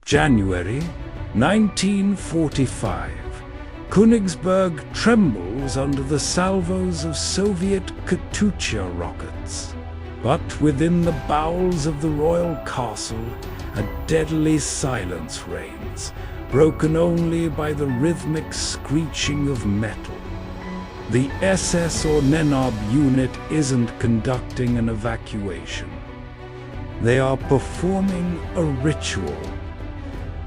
January 1945. Königsberg trembles under the salvos of Soviet Katyusha rockets. But within the bowels of the royal castle, a deadly silence reigns, broken only by the rhythmic screeching of metal. The SS or Nenab unit isn't conducting an evacuation. They are performing a ritual.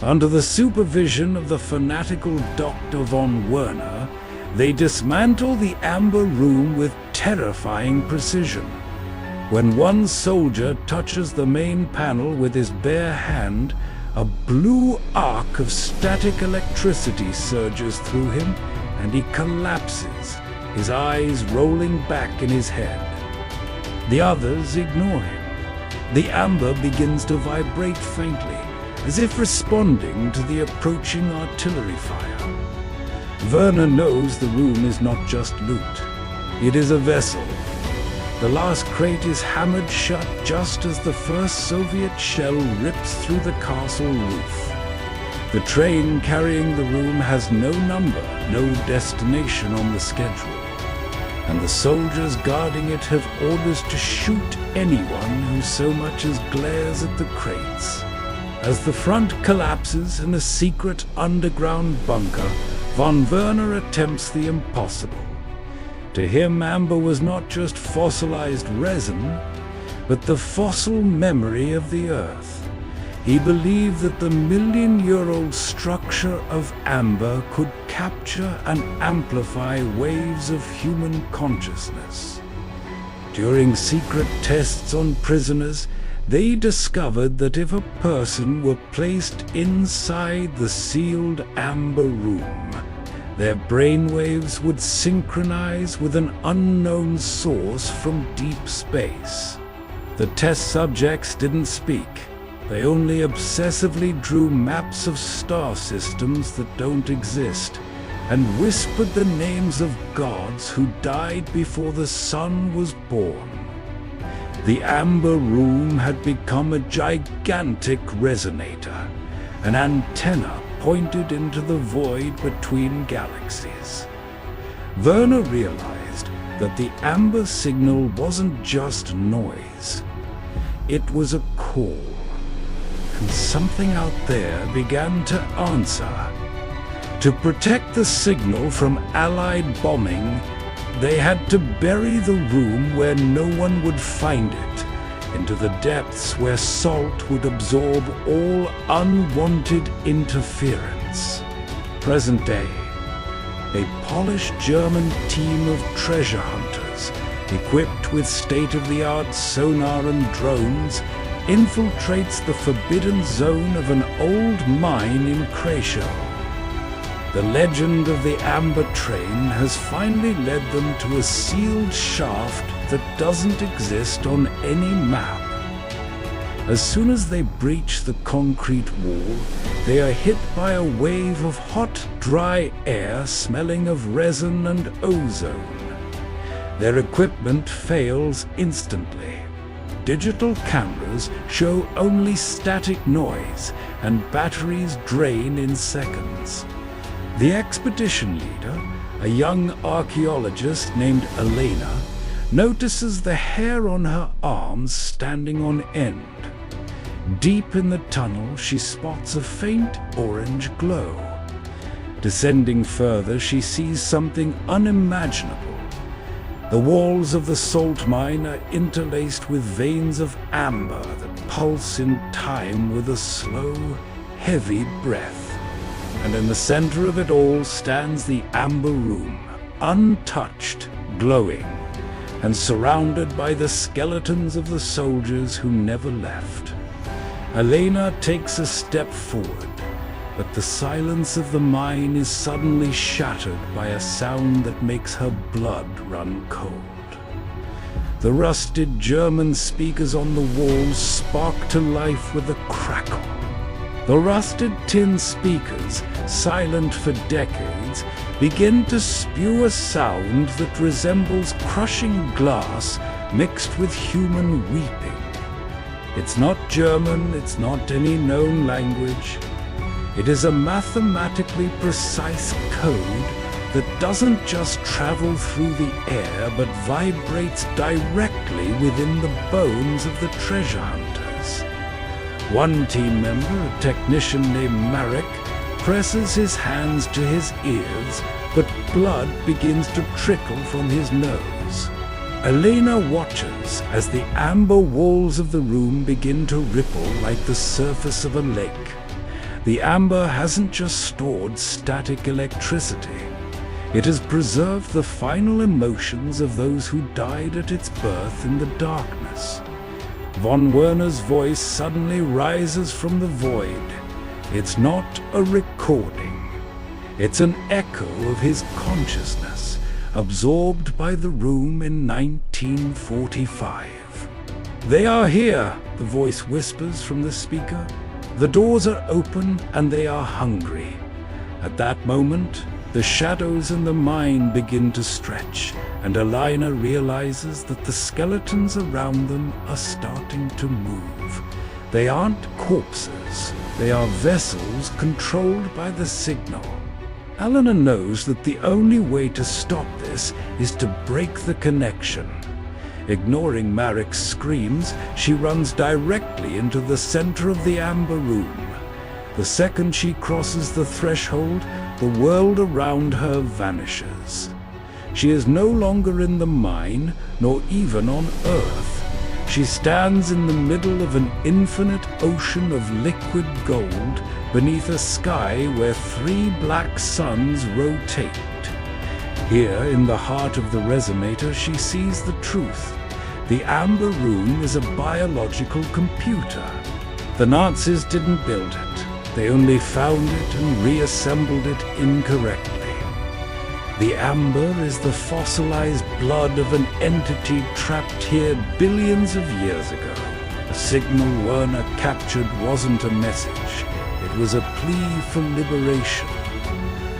Under the supervision of the fanatical Dr. von Werner, they dismantle the amber room with terrifying precision. When one soldier touches the main panel with his bare hand, a blue arc of static electricity surges through him, and he collapses, his eyes rolling back in his head. The others ignore him. The amber begins to vibrate faintly, as if responding to the approaching artillery fire. Werner knows the room is not just loot. It is a vessel. The last crate is hammered shut just as the first Soviet shell rips through the castle roof. The train carrying the room has no number, no destination on the schedule, and the soldiers guarding it have orders to shoot anyone who so much as glares at the crates. As the front collapses in a secret underground bunker, von Werner attempts the impossible. To him, amber was not just fossilized resin, but the fossil memory of the Earth. He believed that the million-year-old structure of amber could capture and amplify waves of human consciousness. During secret tests on prisoners, they discovered that if a person were placed inside the sealed amber room, their brainwaves would synchronize with an unknown source from deep space. The test subjects didn't speak. They only obsessively drew maps of star systems that don't exist, and whispered the names of gods who died before the sun was born. The amber room had become a gigantic resonator, an antenna pointed into the void between galaxies. Werner realized that the amber signal wasn't just noise. It was a call, and something out there began to answer. To protect the signal from Allied bombing, they had to bury the room where no one would find it, into the depths where salt would absorb all unwanted interference. Present day, a polished German team of treasure hunters, equipped with state-of-the-art sonar and drones, infiltrates the forbidden zone of an old mine in Krakow. The legend of the Amber Train has finally led them to a sealed shaft that doesn't exist on any map. As soon as they breach the concrete wall, they are hit by a wave of hot, dry air smelling of resin and ozone. Their equipment fails instantly. Digital cameras show only static noise, and batteries drain in seconds. The expedition leader, a young archaeologist named Elena, notices the hair on her arms standing on end. Deep in the tunnel, she spots a faint orange glow. Descending further, she sees something unimaginable. The walls of the salt mine are interlaced with veins of amber that pulse in time with a slow, heavy breath. And in the center of it all stands the amber room, untouched, glowing, and surrounded by the skeletons of the soldiers who never left. Elena takes a step forward, but the silence of the mine is suddenly shattered by a sound that makes her blood run cold. The rusted German speakers on the walls spark to life with a crackle. The rusted tin speakers, silent for decades, begin to spew a sound that resembles crushing glass mixed with human weeping. It's not German, it's not any known language. It is a mathematically precise code that doesn't just travel through the air but vibrates directly within the bones of the treasure hunters. One team member, a technician named Marek, presses his hands to his ears, but blood begins to trickle from his nose. Elena watches as the amber walls of the room begin to ripple like the surface of a lake. The amber hasn't just stored static electricity. It has preserved the final emotions of those who died at its birth in the darkness. Von Werner's voice suddenly rises from the void. It's not a recording. It's an echo of his consciousness, absorbed by the room in 1945. "They are here," the voice whispers from the speaker. "The doors are open and they are hungry." At that moment, the shadows in the mine begin to stretch, and Elena realizes that the skeletons around them are starting to move. They aren't corpses, they are vessels controlled by the signal. Elena knows that the only way to stop this is to break the connection. Ignoring Marek's screams, she runs directly into the center of the amber room. The second she crosses the threshold, the world around her vanishes. She is no longer in the mine, nor even on Earth. She stands in the middle of an infinite ocean of liquid gold, beneath a sky where 3 black suns rotate. Here, in the heart of the resonator, she sees the truth. The amber room is a biological computer. The Nazis didn't build it. They only found it and reassembled it incorrectly. The amber is the fossilized blood of an entity trapped here billions of years ago. The signal Werner captured wasn't a message. It was a plea for liberation.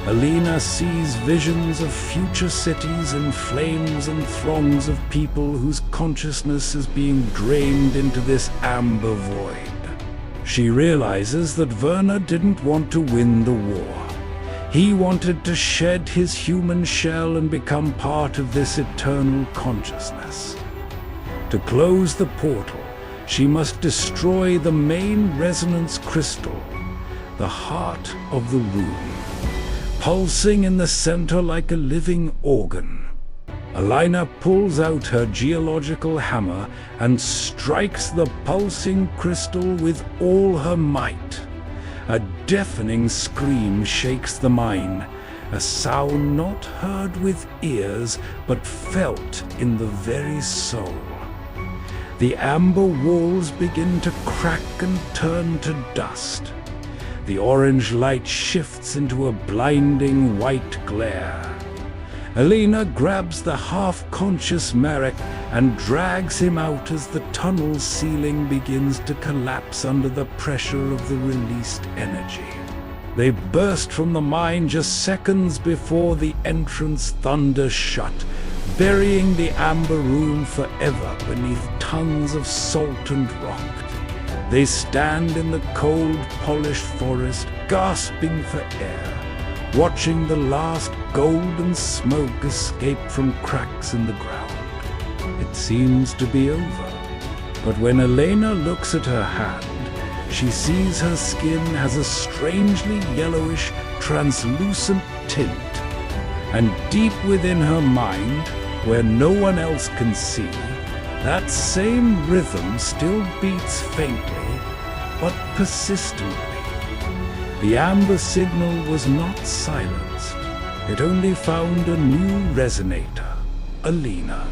Elena sees visions of future cities in flames and throngs of people whose consciousness is being drained into this amber void. She realizes that Werner didn't want to win the war. He wanted to shed his human shell and become part of this eternal consciousness. To close the portal, she must destroy the main resonance crystal, the heart of the room, pulsing in the center like a living organ. Elena pulls out her geological hammer and strikes the pulsing crystal with all her might. A deafening scream shakes the mine, a sound not heard with ears but felt in the very soul. The amber walls begin to crack and turn to dust. The orange light shifts into a blinding white glare. Elena grabs the half-conscious Marek and drags him out as the tunnel's ceiling begins to collapse under the pressure of the released energy. They burst from the mine just seconds before the entrance thunders shut, burying the amber room forever beneath tons of salt and rock. They stand in the cold, polished forest, gasping for air, watching the last golden smoke escape from cracks in the ground. It seems to be over, but when Elena looks at her hand, she sees her skin has a strangely yellowish, translucent tint, and deep within her mind, where no one else can see, that same rhythm still beats faintly, but persistently. The amber signal was not silenced. It only found a new resonator, Elena.